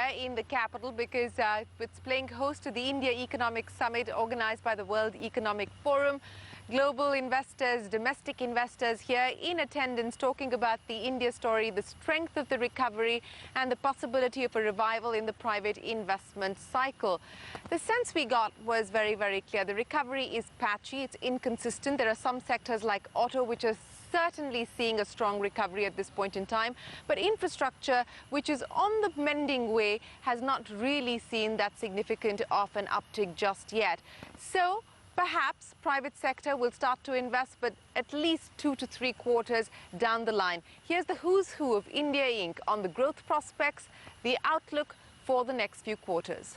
here in the capital because it's playing host to the India Economic Summit organized by the World Economic Forum. Global investors, domestic investors here in attendance talking about the India story, the strength of the recovery and the possibility of a revival in the private investment cycle. The sense we got was very, very clear. The recovery is patchy, it's inconsistent. There are some sectors like auto which are certainly seeing a strong recovery at this point in time, but infrastructure, which is on the mending way, has not really seen that significant of an uptick just yet. So perhaps private sector will start to invest, but at least 2 to 3 quarters down the line. Here's the who's who of India Inc. on the growth prospects, the outlook for the next few quarters.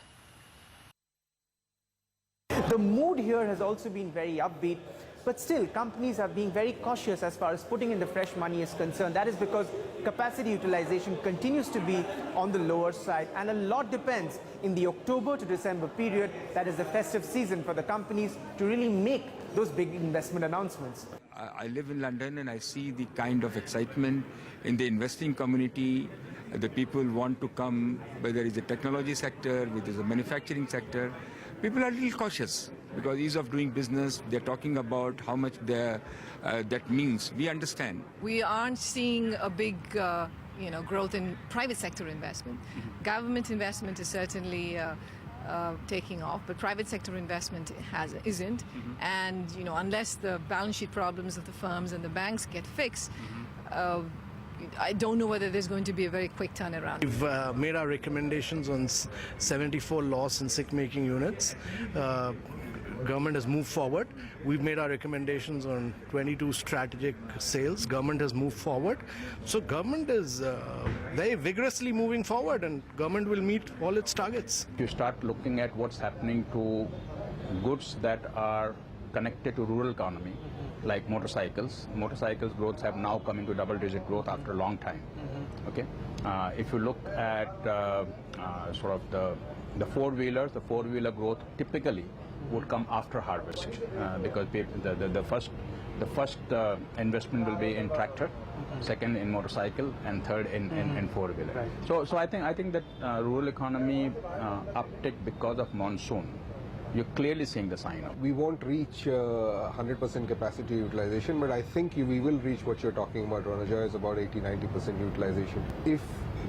The mood here has also been very upbeat, but still companies are being very cautious as far as putting in the fresh money is concerned. That is because capacity utilization continues to be on the lower side, and a lot depends in the October to December period, that is the festive season for the companies to really make those big investment announcements. I live in London and I see the kind of excitement in the investing community. The people want to come, whether it's the technology sector, whether it's the manufacturing sector. People are a little cautious because ease of doing business, they're talking about how much that means. We understand. We aren't seeing a big growth in private sector investment. Government investment is certainly taking off, but private sector investment isn't. And unless the balance sheet problems of the firms and the banks get fixed, I don't know whether there's going to be a very quick turnaround. We've made our recommendations on 74 loss and sick-making units. Government has moved forward. We've made our recommendations on 22 strategic sales. Government has moved forward. So government is very vigorously moving forward, and government will meet all its targets. If you start looking at what's happening to goods that are connected to rural economy, like motorcycles growths have now come into double-digit growth after a long time. Okay, if you look at sort of the four-wheelers, the four-wheeler growth typically would come after harvest because the first investment will be in tractor, second in motorcycle, and third in four-wheeler. Right. So I think that rural economy uptick because of monsoon. You're clearly seeing the sign of. We won't reach 100% capacity utilization, but I think we will reach what you're talking about, Ronaja, is about 80-90% utilization. If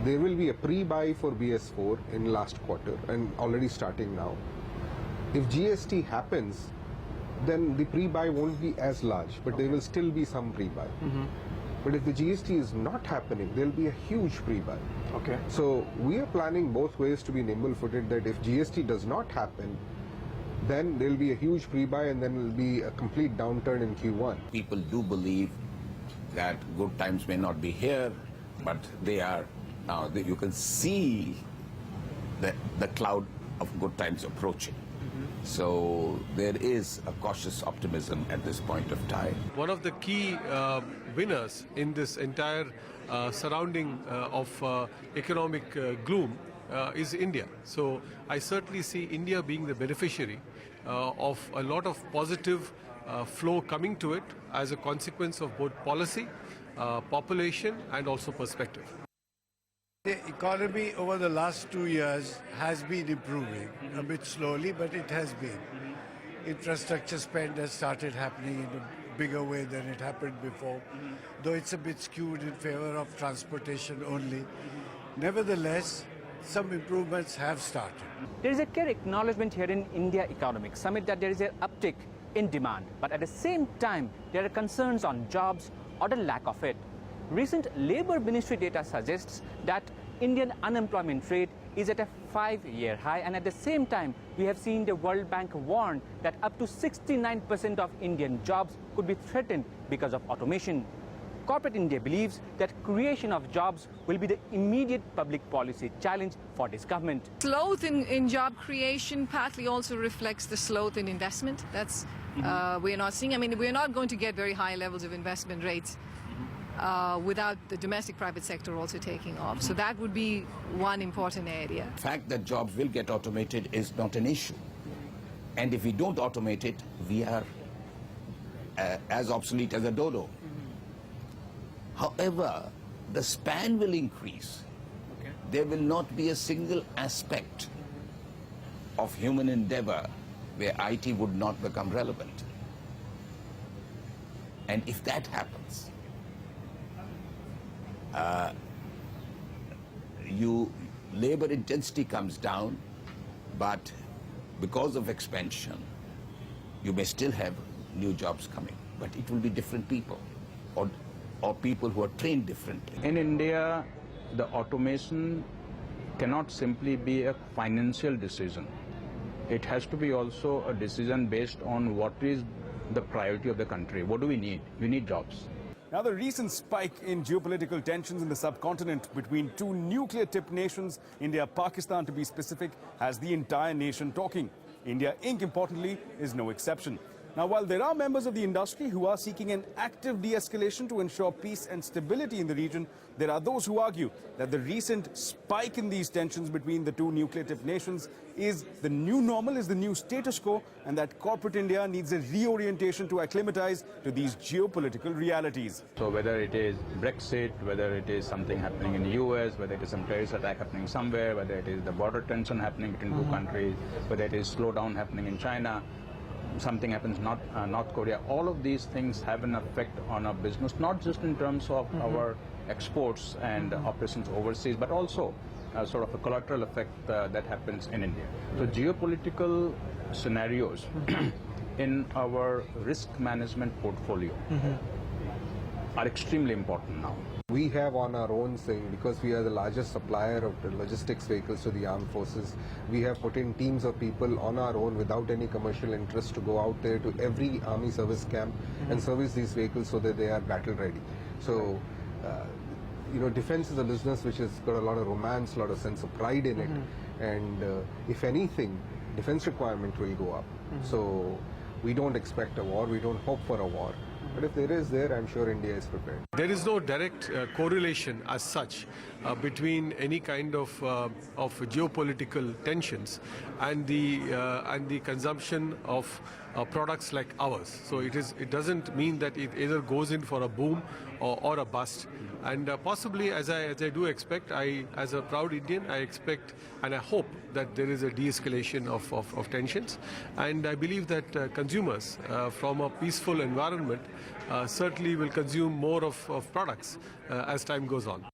there will be a pre-buy for BS4 in last quarter and already starting now, if GST happens, then the pre-buy won't be as large, but there will still be some pre-buy. But if the GST is not happening, there'll be a huge pre-buy. Okay. So we are planning both ways to be nimble-footed, that if GST does not happen, then there'll be a huge pre-buy and then there'll be a complete downturn in Q1. People do believe that good times may not be here, but they are now. You can see the cloud of good times approaching. So there is a cautious optimism at this point of time. One of the key winners in this entire surrounding of economic gloom is India. So I certainly see India being the beneficiary of a lot of positive flow coming to it as a consequence of both policy, population and also perspective. The economy over the last 2 years has been improving, a bit slowly, but it has been. Infrastructure spend has started happening in a bigger way than it happened before, though it's a bit skewed in favor of transportation only. Nevertheless, some improvements have started. There is a clear acknowledgement here in India Economic Summit that there is an uptick in demand, but at the same time, there are concerns on jobs or the lack of it. Recent Labour Ministry data suggests that Indian unemployment rate is at a 5-year high, and at the same time, we have seen the World Bank warn that up to 69% of Indian jobs could be threatened because of automation. Corporate India believes that creation of jobs will be the immediate public policy challenge for this government. Sloth in job creation partly also reflects the sloth in investment. That's we're not seeing. I mean, we're not going to get very high levels of investment rates without the domestic private sector also taking off. So that would be one important area. The fact that jobs will get automated is not an issue. And if we don't automate it, we are as obsolete as a dodo. However, the span will increase there will not be a single aspect of human endeavor where IT would not become relevant. And if that happens, labor intensity comes down, but because of expansion, you may still have new jobs coming, but it will be different people or people who are trained differently. In India, the automation cannot simply be a financial decision. It has to be also a decision based on what is the priority of the country. What do we need? We need jobs. Now, the recent spike in geopolitical tensions in the subcontinent between two nuclear-tipped nations, India and Pakistan to be specific, has the entire nation talking. India Inc., importantly, is no exception. Now, while there are members of the industry who are seeking an active de-escalation to ensure peace and stability in the region, there are those who argue that the recent spike in these tensions between the two nuclear-tipped nations is the new normal, is the new status quo, and that corporate India needs a reorientation to acclimatize to these geopolitical realities. So whether it is Brexit, whether it is something happening in the US, whether it is some terrorist attack happening somewhere, whether it is the border tension happening between two countries, whether it is slowdown happening in China, something happens in North Korea, all of these things have an effect on our business, not just in terms of our exports and operations overseas, but also sort of a collateral effect that happens in India. So geopolitical scenarios in our risk management portfolio are extremely important now. We have on our own saying, because we are the largest supplier of the logistics vehicles to the armed forces, we have put in teams of people on our own without any commercial interest to go out there to every army service camp and service these vehicles so that they are battle ready. So, defense is a business which has got a lot of romance, a lot of sense of pride in it. And if anything, defense requirement will go up. So we don't expect a war, we don't hope for a war. But if there is there, I'm sure India is prepared. There is no direct correlation as such between any kind of geopolitical tensions and the consumption of products like ours. So it doesn't mean that it either goes in for a boom or a bust. And possibly, as I do expect, as a proud Indian, I expect and I hope that there is a de-escalation of tensions. And I believe that consumers from a peaceful environment certainly will consume more of products as time goes on.